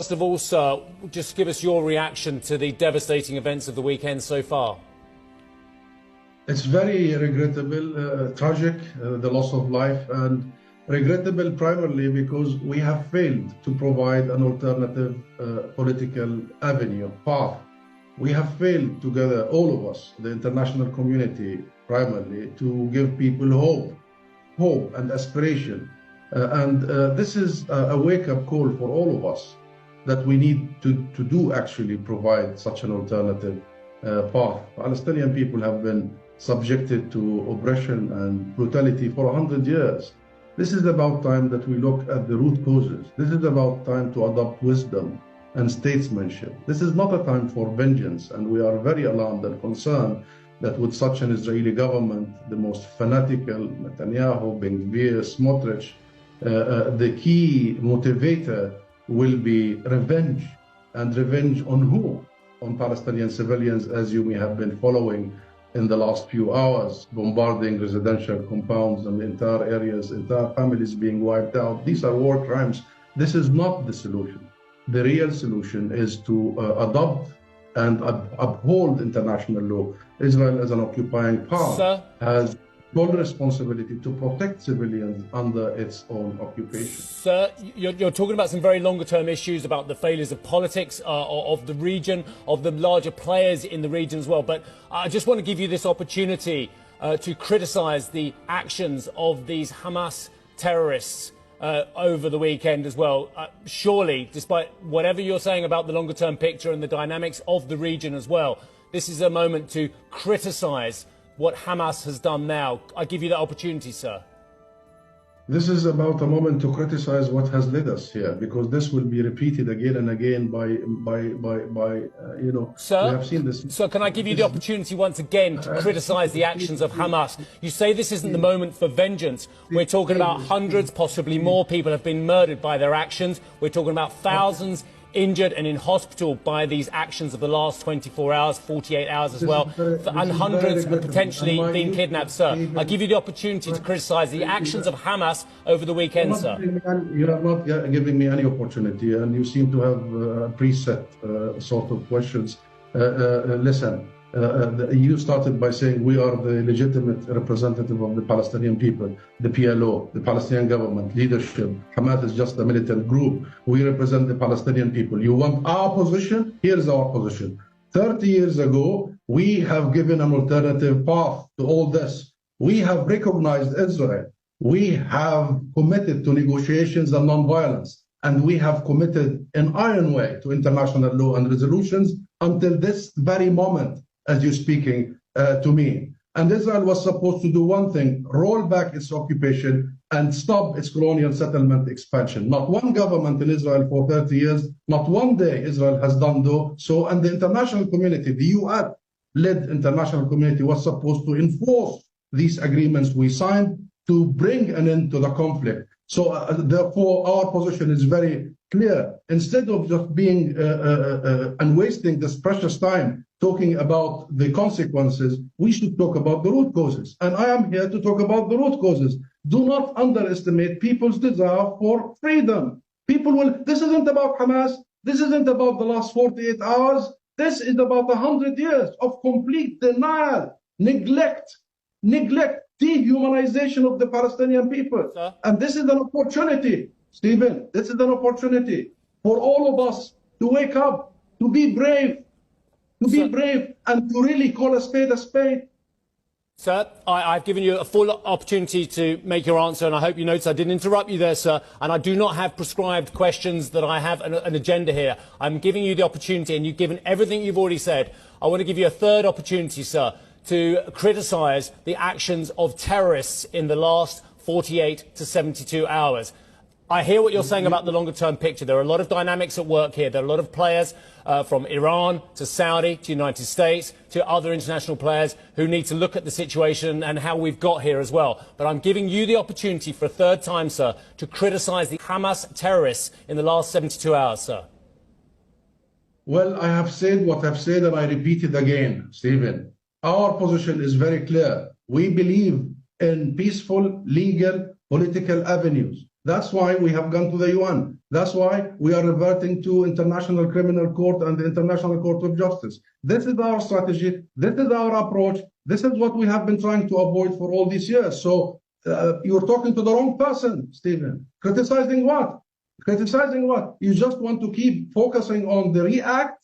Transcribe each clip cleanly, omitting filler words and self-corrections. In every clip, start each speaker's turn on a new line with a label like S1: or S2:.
S1: First of all, sir, just give us your reaction to the devastating events of the weekend so far.
S2: It's very regrettable, tragic, the loss of life, and regrettable primarily because we have failed to provide an alternative political avenue, path. We have failed together, all of us, the international community primarily, to give people hope and aspiration. This is a wake-up call for all of us that we need to do actually provide such an alternative path. Palestinian people have been subjected to oppression and brutality for 100 years. This is about time that we look at the root causes. This is about time to adopt wisdom and statesmanship. This is not a time for vengeance, and we are very alarmed and concerned that with such an Israeli government, the most fanatical, Netanyahu, Ben-Gvir, Smotrich, the key motivator will be revenge. And revenge on who? On Palestinian civilians, as you may have been following in the last few hours, bombarding residential compounds and entire areas, entire families being wiped out. These are war crimes. This is not the solution. The real solution is to adopt and uphold international law. Israel, as an occupying power, has full responsibility to protect civilians under its own occupation.
S1: Sir, you're talking about some very longer-term issues about the failures of politics, of the region, of the larger players in the region as well. But I just want to give you this opportunity to criticise the actions of these Hamas terrorists over the weekend as well. Surely, despite whatever you're saying about the longer-term picture and the dynamics of the region as well, this is a moment to criticise what Hamas has done now. I give you that opportunity, sir.
S2: This is about a moment to criticize what has led us here, because this will be repeated again and again by you know.
S1: Sir,
S2: we have seen this.
S1: Sir, can I give you the opportunity once again to criticize the actions of Hamas? You say this isn't the moment for vengeance. We're talking about hundreds, possibly more people have been murdered by their actions. We're talking about thousands injured and in hospital by these actions of the last 24 hours, 48 hours as well, and hundreds have potentially been kidnapped, sir. I give you the opportunity to criticise the actions of Hamas over the weekend, sir.
S2: You are not giving me any opportunity, and you seem to have preset sort of questions. Listen, you started by saying we are the legitimate representative of the Palestinian people, the PLO, the Palestinian government, leadership. Hamas is just a militant group. We represent the Palestinian people. You want our position? Here's our position. 30 years ago, we have given an alternative path to all this. We have recognized Israel. We have committed to negotiations and non-violence. And we have committed an iron way to international law and resolutions until this very moment, as you're speaking to me. And Israel was supposed to do one thing: roll back its occupation and stop its colonial settlement expansion. Not one government in Israel for 30 years, not one day Israel has done so. And the international community, the UN-led international community, was supposed to enforce these agreements we signed to bring an end to the conflict. So therefore, our position is very clear. Instead of just being and wasting this precious time talking about the consequences, we should talk about the root causes. And I am here to talk about the root causes. Do not underestimate people's desire for freedom. People will, this isn't about Hamas. This isn't about the last 48 hours. This is about 100 years of complete denial, neglect, dehumanization of the Palestinian people.
S1: Sir?
S2: And this is an opportunity, Stephen, this is an opportunity for all of us to wake up, to be brave, and to really call a spade a spade.
S1: Sir, I've given you a full opportunity to make your answer, and I hope you notice I didn't interrupt you there, sir. And I do not have prescribed questions that I have an agenda here. I'm giving you the opportunity, and you've given everything you've already said. I want to give you a third opportunity, sir, to criticise the actions of terrorists in the last 48 to 72 hours. I hear what you're saying about the longer-term picture. There are a lot of dynamics at work here. There are a lot of players from Iran to Saudi to United States to other international players who need to look at the situation and how we've got here as well. But I'm giving you the opportunity for a third time, sir, to criticise the Hamas terrorists in the last 72 hours, sir.
S2: Well, I have said what I've said, and I repeat it again, Stephen. Our position is very clear. We believe in peaceful, legal, political avenues. That's why we have gone to the UN. That's why we are reverting to International Criminal Court and the International Court of Justice. This is our strategy. This is our approach. This is what we have been trying to avoid for all these years. So you're talking to the wrong person, Stephen. Criticizing what? Criticizing what? You just want to keep focusing on the react.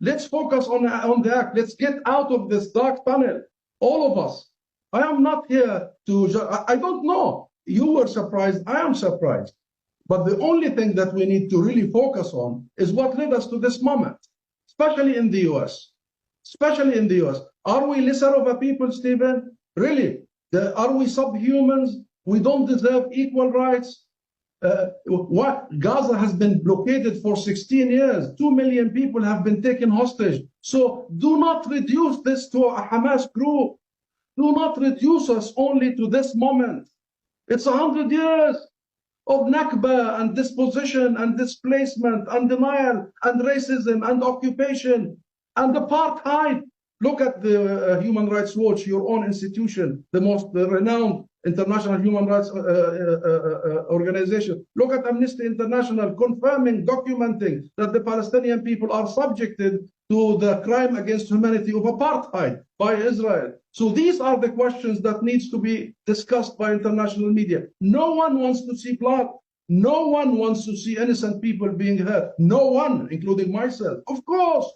S2: Let's focus on the act. Let's get out of this dark tunnel. All of us. I am not here to, I don't know. You were surprised. I am surprised. But the only thing that we need to really focus on is what led us to this moment, especially in the US. Especially in the US. Are we lesser of a people, Stephen? Really? Are we subhumans? We don't deserve equal rights? What? Gaza has been blockaded for 16 years. 2 million people have been taken hostage. So do not reduce this to a Hamas group. Do not reduce us only to this moment. It's 100 years of Nakba and disposition and displacement and denial and racism and occupation and apartheid. Look at the Human Rights Watch, your own institution, the most renowned international human rights organization. Look at Amnesty International confirming, documenting that the Palestinian people are subjected to the crime against humanity of apartheid by Israel. So these are the questions that needs to be discussed by international media. No one wants to see blood. No one wants to see innocent people being hurt. No one, including myself. Of course.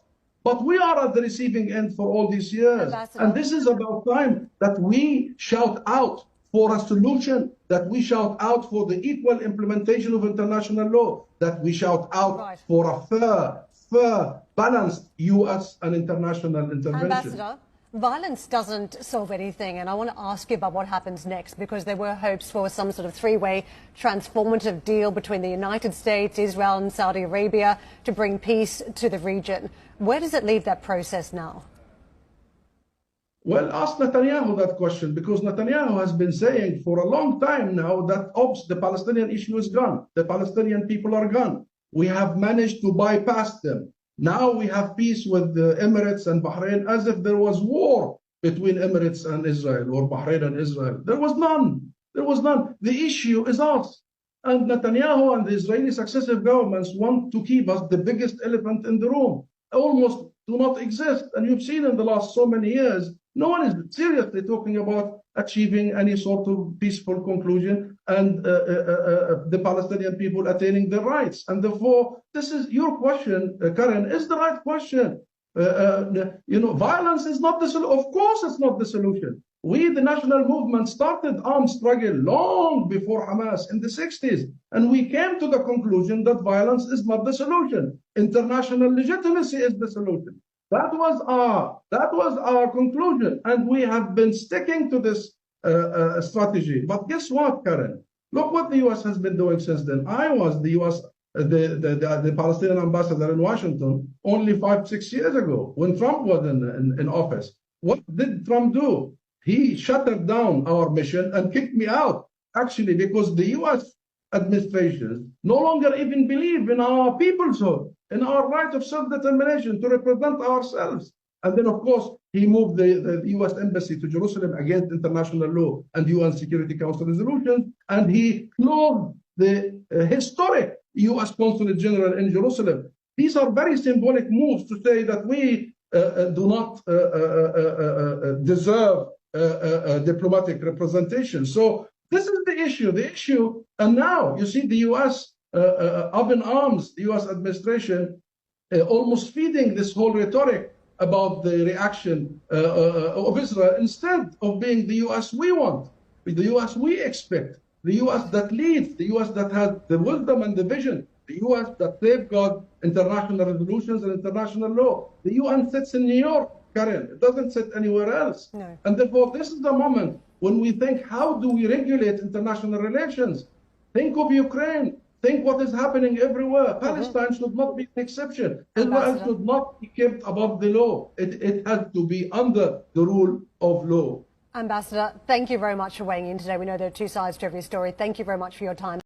S2: But we are at the receiving end for all these years. And this is about time that we shout out for a solution, that we shout out for the equal implementation of international law, that we shout out for a fair, balanced US and international intervention.
S3: Ambassador, violence doesn't solve anything, and I want to ask you about what happens next, because there were hopes for some sort of three-way transformative deal between the United States, Israel and Saudi Arabia to bring peace to the region. Where does it leave that process now?
S2: Well, ask Netanyahu that question, because Netanyahu has been saying for a long time now that the Palestinian issue is gone. The Palestinian people are gone. We have managed to bypass them. Now we have peace with the Emirates and Bahrain, as if there was war between Emirates and Israel or Bahrain and Israel. There was none. There was none. The issue is us. And Netanyahu and the Israeli successive governments want to keep us the biggest elephant in the room. Almost do not exist. And you've seen in the last so many years, no one is seriously talking about achieving any sort of peaceful conclusion and the Palestinian people attaining their rights. And therefore, this is your question, Karen, is the right question. Violence is not the solution. Of course, it's not the solution. We, the national movement, started armed struggle long before Hamas in the 60s. And we came to the conclusion that violence is not the solution. International legitimacy is the solution. That was our conclusion, and we have been sticking to this strategy. But guess what, Karen? Look what the U.S. has been doing since then. I was the Palestinian ambassador in Washington only 5-6 years ago when Trump was in office. What did Trump do? He shut down our mission and kicked me out, actually, because the U.S. administration no longer even believe in our peoplehood, in our right of self-determination to represent ourselves. And then, of course, he moved the U.S. embassy to Jerusalem against international law and UN Security Council resolutions, and he closed the historic U.S. Consulate General in Jerusalem. These are very symbolic moves to say that we do not deserve diplomatic representation. So this is the issue. And now you see the U.S. Up in arms, the U.S. administration almost feeding this whole rhetoric about the reaction of Israel instead of being the U.S. we want, the U.S. we expect, the U.S. that leads, the U.S. that has the wisdom and the vision, the U.S. that safeguards international resolutions and international law. The UN sits in New York, Karen. It doesn't sit anywhere else.
S3: No.
S2: And therefore, this is the moment when we think, how do we regulate international relations? Think of Ukraine. Think what is happening everywhere. Palestine should not be an exception. Israel should not be kept above the law. It has to be under the rule of law.
S3: Ambassador, thank you very much for weighing in today. We know there are two sides to every story. Thank you very much for your time.